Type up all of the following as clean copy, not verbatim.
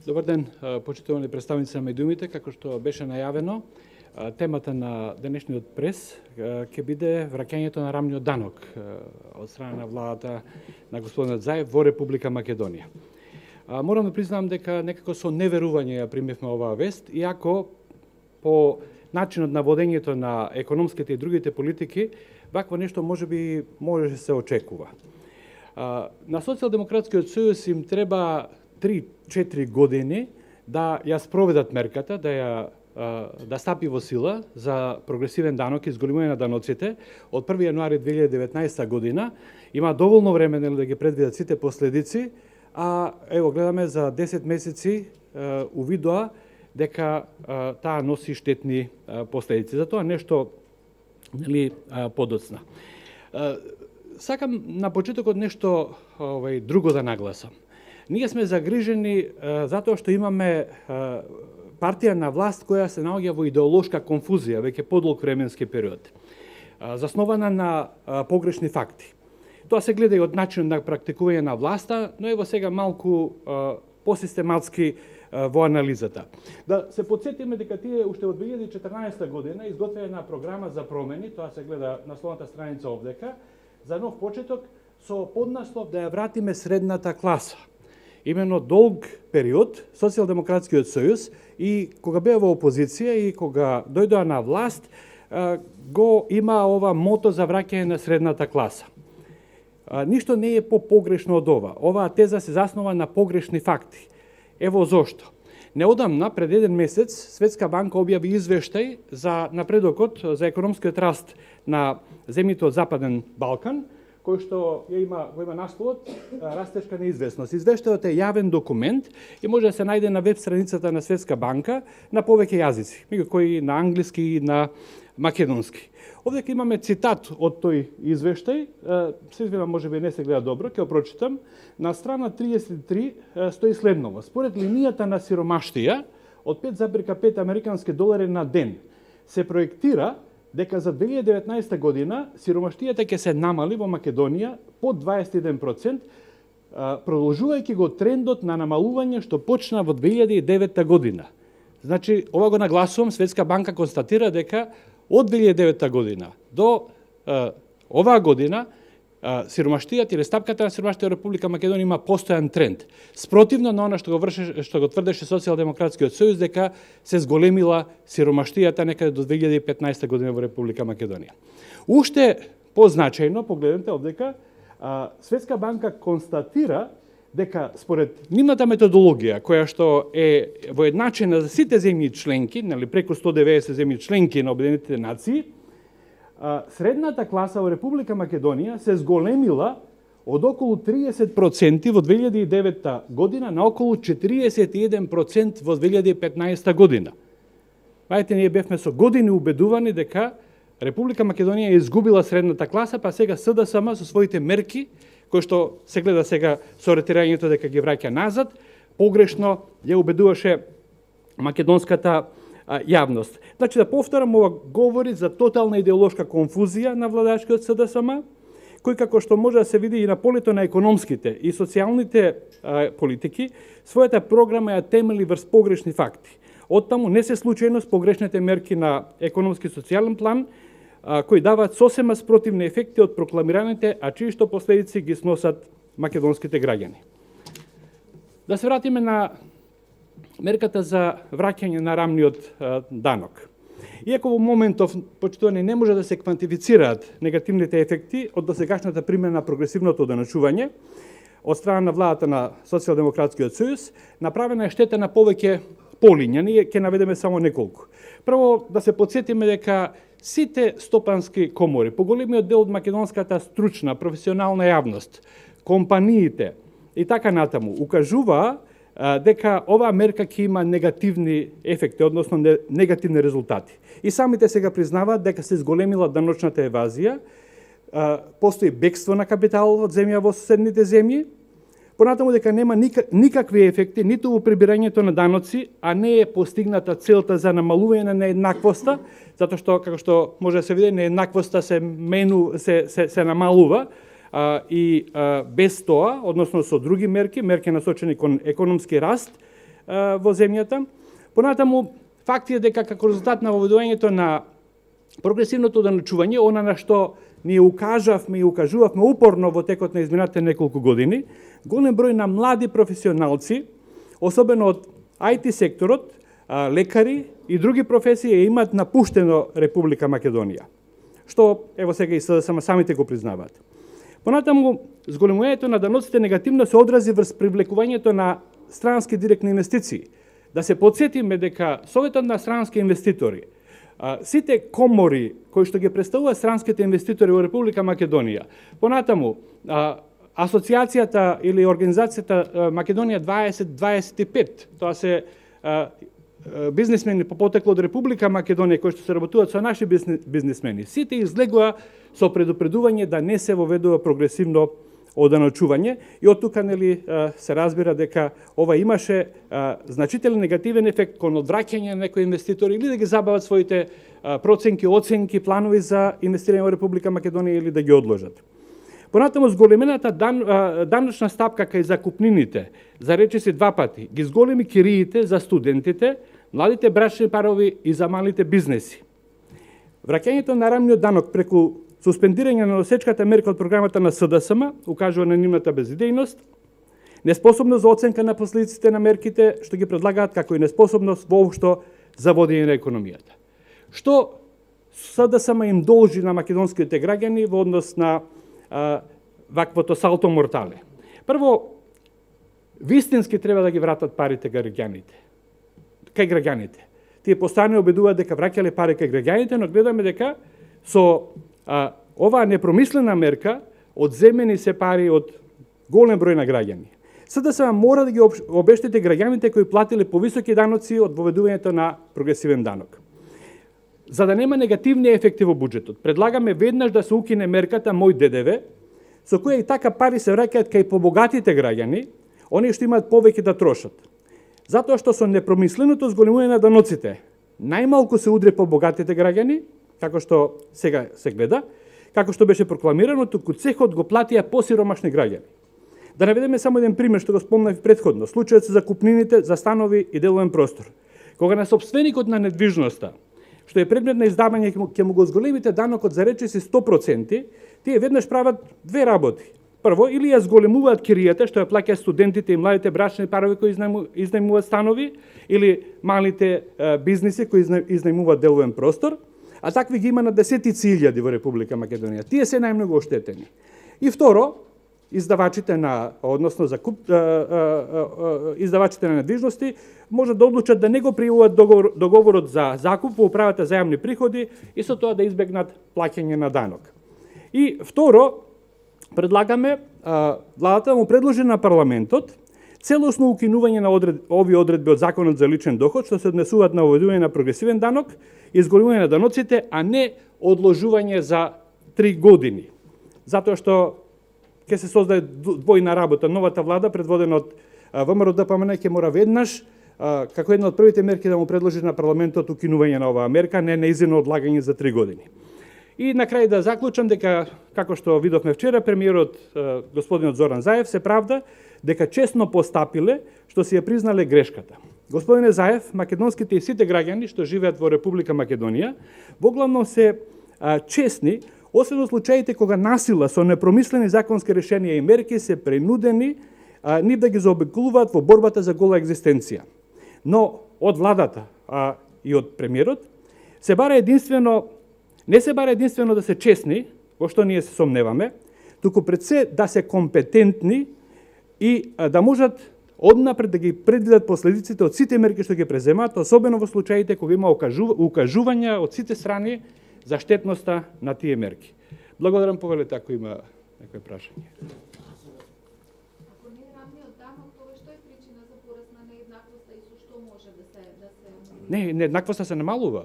Добар ден, почитувани представници на медиумите. Како што беше најавено, темата на денешниот прес ќе биде враќањето на рамниот данок од страна на владата на господинот Заев во Република Македонија. Морам да признам дека некако со неверување ја примевме оваа вест, иако по начинот на водењето на економските и другите политики, вакво нешто можеби може се очекува. На Социјалдемократскиот сојуз им треба 3-4 години да ја спроведат мерката, да стапи во сила за прогресивен данок и зголемување на даноците од 1 јануари 2019 година. Има доволно време да ги предвидат сите последици, а ево гледаме за 10 месеци увидоа дека таа носи штетни последици. Затоа нешто подоцна. Сакам на почетокот нешто друго да нагласам. Ние сме загрижени затоа што имаме партија на власт која се наоѓа во идеолошка конфузија веќе подолг временски период, заснована на погрешни факти. Тоа се гледа и од начинот на практикување на власта, но ево сега малку посистематски во анализата. Да се подсетиме дека тие уште од 2014 година изготвија една програма за промени, тоа се гледа на словната страница овдека, за нов почеток со поднаслов да ја вратиме средната класа. Именно долг период Социјалдемократскиот сојуз и кога беа во опозиција и кога дојдоа на власт, го има ова мото за враќање на средната класа. Ништо не е по-погрешно од ова. Оваа теза се заснова на погрешни факти. Ево зошто. Неодамна, пред еден месец, Светска банка објави извештај за напредокот за економскиот раст на земјите од Западен Балкан, кој што го има насловот растешка неизвестност. Извештајот е јавен документ и може да се најде на веб страницата на Светска банка на повеќе јазици, меѓу кои на англиски и на македонски. Овдека имаме цитат од тој извештај, се извинам, можеби не се гледа добро, ќе го прочитам. На страна 33 стои следново. Според линијата на сиромаштија од 5,5 американски долари на ден се проектира дека за 2019 година сиромаштијата ќе се намали во Македонија под 21%, продолжувајќи го трендот на намалување што почна во 2009 година. Значи, ова го нагласувам, Светска банка констатира дека од 2009 година до оваа година сиромаштијата или стапката на сиромаштијата во Република Македонија има постојан тренд. Спротивно на она што го тврдеше Социјалдемократскиот сојуз дека се зголемила сиромаштијата некаде до 2015 година во Република Македонија. Уште позначајно, погледнете овдека, Светска банка констатира дека според нивната методологија, која што е воедначена за сите земји членки, преку 190 земји членки на Обединетите нации, средната класа во Република Македонија се зголемила од околу 30% во 2009 година на околу 41% во 2015 година. Знаете, ние бевме со години убедувани дека Република Македонија е изгубила средната класа, па сега СДСМ со своите мерки, кои што се гледа сега со ретирањето дека ги враќа назад, погрешно ја убедуваше македонската јавност. Значи, да повторам, ова говори за тотална идеолошка конфузија на владачкиот СДСМ, кој како што може да се види и на полето на економските и социјалните политики, својата програма ја темели врз погрешни факти. Оттаму не се случајно с погрешните мерки на економски и социјален план, кои даваат сосема спротивни ефекти од прокламираните, а чии што последици ги сносат македонските граѓани. Да се вратиме на мерката за враќање на рамниот данок. Иако во моментов, почитувани, не може да се квантифицираат негативните ефекти од досегашната примена на прогресивното даночување од страна на владата на Социјалдемократскиот сојуз, направена е штета на повеќе полиња. Ние ќе наведеме само неколку. Прво, да се подсетиме дека сите стопански комори, поголемиот дел од македонската стручна, професионална јавност, компаниите и така натаму, укажуваа дека оваа мерка ќе има негативни ефекти, односно негативни резултати. И самите сега признаваат дека се зголемила даночната евазија, постои бегство на капитал од земја во соседните земји, понатаму дека нема никакви ефекти ниту во прибирањето на даноци, а не е постигната целта за намалување на нееднаквоста, затоа што, како што може да се види, нееднаквоста се намалува, и без тоа, односно со други мерки насочени кон економски раст, во земјата. Понатаму, факт е дека како резултат на воведувањето на прогресивното оданачување, она на што ние укажавме и укажувавме упорно во текот на изминатите неколку години, голем број на млади професионалци, особено од IT секторот, лекари и други професии имаат напуштено Република Македонија, што ево сега и самите го признаваат. Понатаму, зголемувањето на даноците негативно се одрази врз привлекувањето на странски директни инвестиции. Да се подсетиме дека Советот на странски инвеститори, сите комори кои што ги представуваат странските инвеститори во Република Македонија, понатаму асоциацијата или организацијата Македонија 2025, тоа се бизнисмени по потекло од Република Македонија кои што се работуваат со наши бизнисмени, сите излегува со предупредување да не се воведува прогресивно оданачување и од тука се разбира дека ова имаше значителен негативен ефект кон одвраќање на некои инвеститори или да ги забават своите проценки, оценки, планови за инвестирање во Република Македонија или да ги одложат. Понатаму зголемената даночна стапка кај закупнините, за речиси 2 пати, ги зголеми кириите за студентите, младите брачни парови и за малите бизнеси. Враќањето на рамниот данок преку суспендирање на носечката мерка од програмата на СДСМ укажува на нивната безидејност, неспособност за оценка на последиците на мерките што ги предлагаат, како и неспособност воопшто за водење на економијата. Што СДСМ им должи на македонските граѓани во однос на ваквото салто мортале? Прво, вистински треба да ги вратат парите кај граѓаните. Тие постојано обидуваат дека враќале пари кај граѓаните, но гледаме дека со оваа непромислена мерка одземени се пари од голем број на граѓани. СДСМ мора да ги обештети граѓаните кои платиле повисоки даноци од воведувањето на прогресивен данок. За да нема негативни ефекти во буџетот, предлагаме веднаш да се укине мерката Мој ДДВ, со која и така пари се враќаат кај побогатите граѓани, оние што имаат повеќе да трошат. Затоа што со непромисленото зголемување на даноците, најмалку се удре побогатите граѓани, како што сега се гледа, како што беше прокламирано, туку цехот го платија посиромашни граѓани. Да наведеме само еден пример што го спомнав предходно, случајот со закупнините за станови и деловен простор. Кога на собственикот на недвижноста, што е предмет на издавање, ќе му го зголемите данокот за речиси 100%, тие веднаш прават две работи. Прво, или ја зголемуваат киријата, што ја плаќаат студентите и младите брачни парови кои изнајмуваат станови, или малите бизниси кои изнајмуваат деловен простор, а такви ги има на десетици илјади во Република Македонија. Тие се најмногу оштетени. И второ, издавачите на издавачите на недвижности може да одлучат да не го пријуват договорот за закуп во управата за јавни приходи и со тоа да избегнат плаќање на данок. И второ, предлагаме владата да му предложи на парламентот целосно укинување на овие одредби од Законот за личен доход, што се однесуваат на воведување на прогресивен данок и зголемување на даноците, а не одложување за 3 години. Затоа што ќе се создаде двојна работа. Новата влада, предводена од ВМРО ДПМН, ќе мора веднаш, како една од првите мерки, да му предложи на парламентот укинување на оваа мерка, не неизино одлагање за 3 години. И на крај да заклучам дека, како што видовме вчера, премиерот господинот Зоран Заев се правда дека честно постапиле што си ја признале грешката. Господине Заев, македонските и сите граѓани што живеат во Република Македонија, воглавно се честни, освен во случаите кога насила со непромислени законски решенија и мерки се принудени нив да ги заобиколуваат во борбата за гола екзистенција. Но од владата и од премиерот не се бара единствено да се честни, во што ние се сомневаме, туку пред се да се компетентни и да можат однапред да ги предвидат последиците од сите мерки што ги преземаат, особено во случаите кога има укажувања од сите страни за штетноста на тие мерки. Благодарам, повелете, ако има некој прашање. Ако не е рамниот данок, тоа што е причина за пораст на нееднаквоста и со што може да се Не, нееднаквоста се намалува.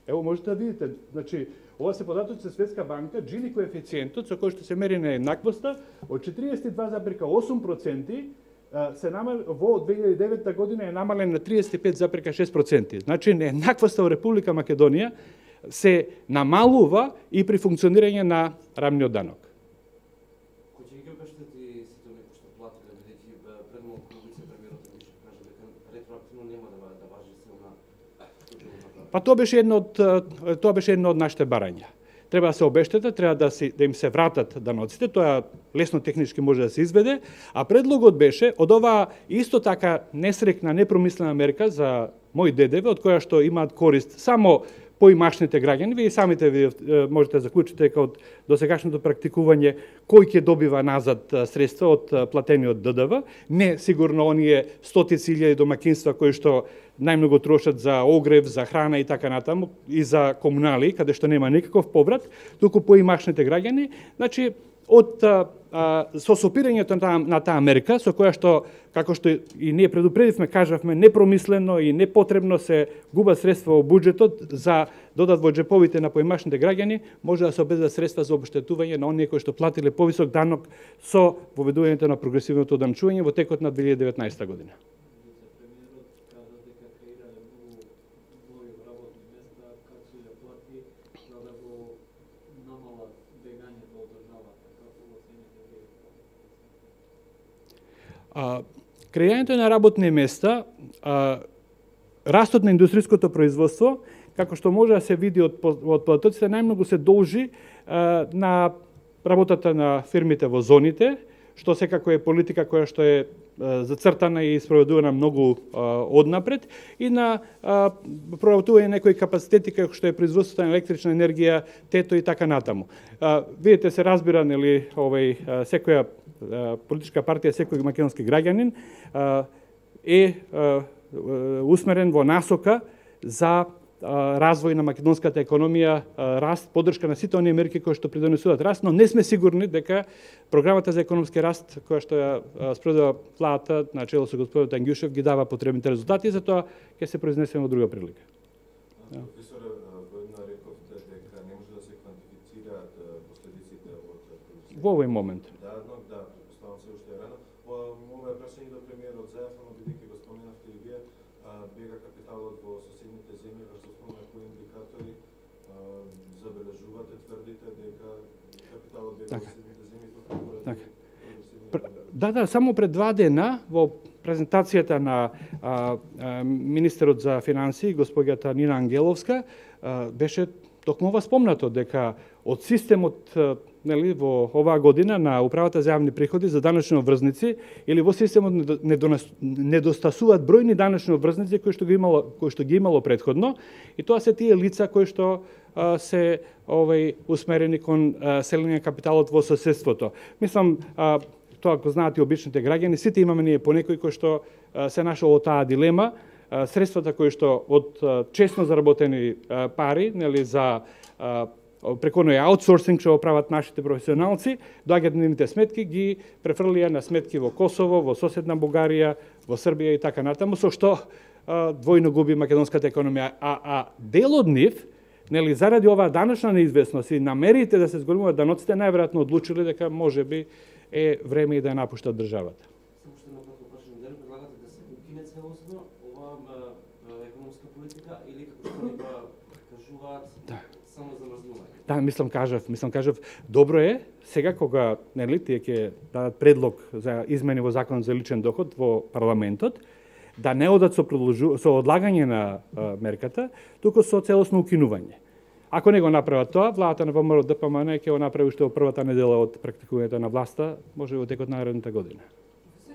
Ево можете да видите, значи ова се податоци за Светска банка, Джини коефициентот со кој што се мери нееднаквоста од 42,8% се во 2009 година е намален на 35,6%. Значи нееднаквоста во Република Македонија се намалува и при функционирање на рамниот данок. Кој ќе ги обештети сите оние што платиле, бидејќи пред малку вице-премиерот беше кажа дека ретроактивно ротативно нема да важи силна случајно. Па тоа беше едно од нашите барања. Треба да се обештета, треба да им се вратат даноците, тоа лесно технички може да се изведе, а предлогот беше од оваа исто така несрекна, непромислена мерка за мој дедеве, од која што имаат корист само поимашните граѓани, вие самите можете да заклучите дека од досегашното практикување кој ќе добива назад средства од платениот ДДВ, не сигурно оние стотици илјади домаќинства кои што најмногу трошат за огрев, за храна и така натаму, и за комунали, каде што нема никаков поврат, туку поимашните граѓани. Значи, со сопирањето на таа мерка, со која што, како што и ние предупредивме, кажавме, непромислено и непотребно се губат средства во буџетот за додат во джеповите на поимашните граѓани, може да се обезбедат средства за обштетување на оние кои што платиле повисок данок со воведувањето на прогресивното данчување во текот на 2019 година. Креањето на работни места, растот на индустријското производство, како што може да се види од податоците, најмногу се должи на работата на фирмите во зоните, што секако е политика која што е зацртана и спроведувана многу однапред, и на проработување на некои капацитети како што е производството на електрична енергија, тето и така натаму. Видите, се разбира, нели, секоја политичка партија, секој македонски граѓанин е усмерен во насока за развој на македонската економија, раст, поддршка на сите оние мерки кои што придонесуваат раст, но не сме сигурни дека програмата за економски раст која што ја спроведува владата на чело со господинот Ангјушев ги дава потребните резултати, затоа ќе се произнесеме во друга прилика. Професоре, во една рековте дека не може да се квантифицираат последиците од Во овој момент. Да, предпоставам се уште е рано. Ова е прашање до премиерот Заев, но бидејќи го споменавте и вие, бега капиталот во соседните земји, врз основа на кои индикатори забележувате, тврдите дека капиталот бега во соседните земји, Да, само пред 2 дена во презентацијата на министерот за финансии, госпоѓата Нина Ангеловска, беше токму ова спомнато дека од системот, нели, во оваа година на управата за јавни приходи за даночни обврзници или во системот недостасуваат бројни даночни обврзници кои што ги имало претходно, и тоа се тие лица кои што се усмерени кон селење капиталот во соседството. Мислам, тоа го знаат и обичните граѓани, сите имаме ние понекој кој што се нашол во таа дилема, средствата кои што од честно заработени пари, нели, за преку оној аутсорсинг што го прават нашите професионалци, доаѓаат на нивните сметки, ги префрлија на сметки во Косово, во соседна Бугарија, во Србија и така натаму, со што двојно губи македонската економија. А дел од нив, нели, заради оваа даночна неизвестност и намерите да се зголемуваат даноците, најверојатно одлучиле дека можеби е време и да ја напуштат државата. Само што едно кратко прашање, дали предлагате да се укине целосно оваа економска политика или како што ни кажуваат само замрзнување? Да, мислам кажав, добро е сега кога, нели, тие ќе дадат предлог за измени во законот за личен доход во парламентот, да не одат со одлагање на мерката, туку со целосно укинување. Ако не го направат тоа, владата на ВМРО ДПМН ќе го направи уште во првата недела од практикувањето на власта, може во текот на наредната година.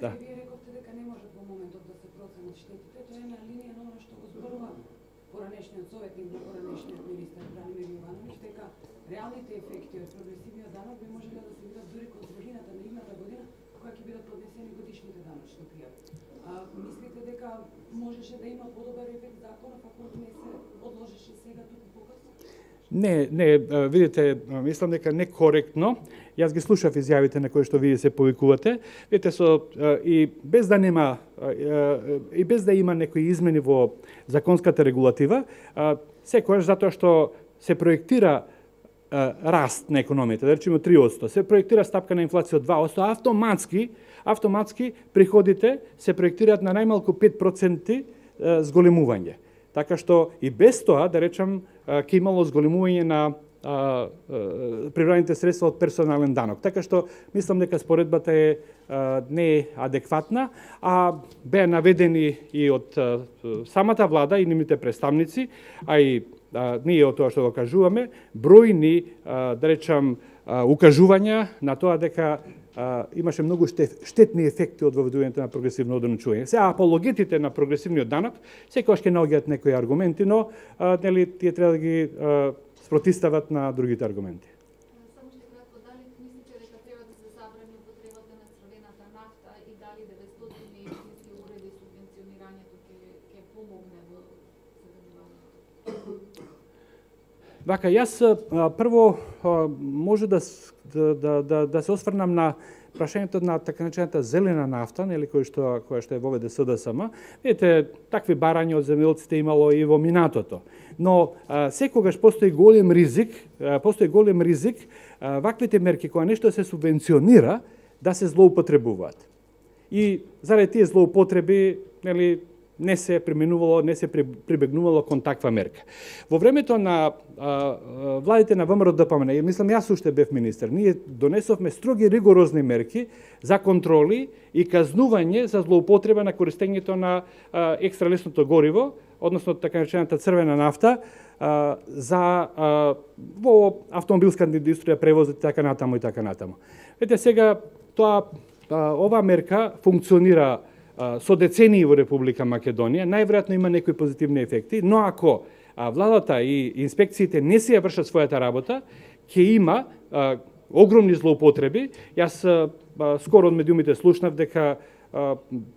Да. Вие рековте дека не може во моментот да се проценат штетите, тоа е на линија на оно што го зборува поранешниот советник на поранешниот министер Бранимир Јовановиќ, дека реалните ефекти од прогресивниот данок би можеле да се видат дури кон средината на идната година, кога ќе бидат поднесени годишните даночни пријави. Мислите дека можеше да има подобар ефект законот ако не се одложеше сега туку покасно? Не, видите, мислам дека некоректно. Јас ги слушав изјавите на кои што вие се повикувате. Видите, и без да нема и без да има некои измени во законската регулатива, секогаш затоа што се проектира раст на економијата, да речеме 3%, се проектира стапка на инфлација од 2%, автоматски приходите се проектираат на најмалку 5% зголемување. Така што и без тоа, да речам, ќе имало зголемување на прибраните средства од персонален данок. Така што мислам дека споредбата е неадекватна, а беа наведени и од самата влада и нивните представници, а и ние од тоа што го кажуваме, бројни, да речам, укажувања на тоа дека имаше многу штетни ефекти од воведувањето на прогресивно одоночување. Сега апологетите на прогресивниот данок секогаш ќе наоѓаат некои аргументи, но нели тие треба да ги спротистават на другите аргументи. Само ще кратко, дали мислите дека треба да се забрани употребата на црвената нафта и дали 900 истински уреди субвенционирањето ќе помогне во забранувањето? Вака, јас прво може да се осврнам на прашањето на така наречената зелена нафта, нели која што е воведе СДСМ. Видите, такви барања од земјоделците имало и во минатото. Но секогаш постои голем ризик ваквите мерки кога нешто се субвенционира да се злоупотребуваат. И заради тие злоупотреби, нели, не се применувало, не се прибегнувало кон таква мерка. Во времето на владите на ВМРО ДПМН, мислам јас уште бев министер, ние донесовме строги ригорозни мерки за контроли и казнување за злоупотреба на користењето на екстралесното гориво, односно така наречената црвена нафта, за во автомобилска индустрија, превозите, така натаму и така натаму. Ете сега ова мерка функционира со децении во Република Македонија, најверојатно има некои позитивни ефекти, но ако владата и инспекциите не си ја вршат својата работа, ќе има огромни злоупотреби. Јас скоро од медиумите слушнав дека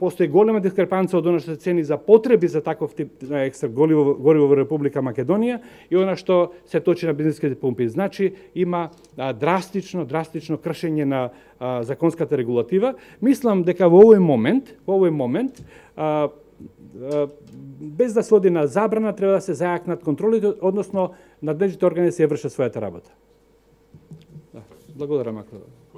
постои голема дискрепанца од она што се цени за потреби за таков тип екстра гориво во Република Македонија и она што се точи на бензинските пумпи. Значи има драстично кршење на законската регулатива. Мислам дека во овој момент без да се оди на забрана треба да се зајакнат контролите, односно надлежните органи се ја вршат својата работа. Благодарам, ако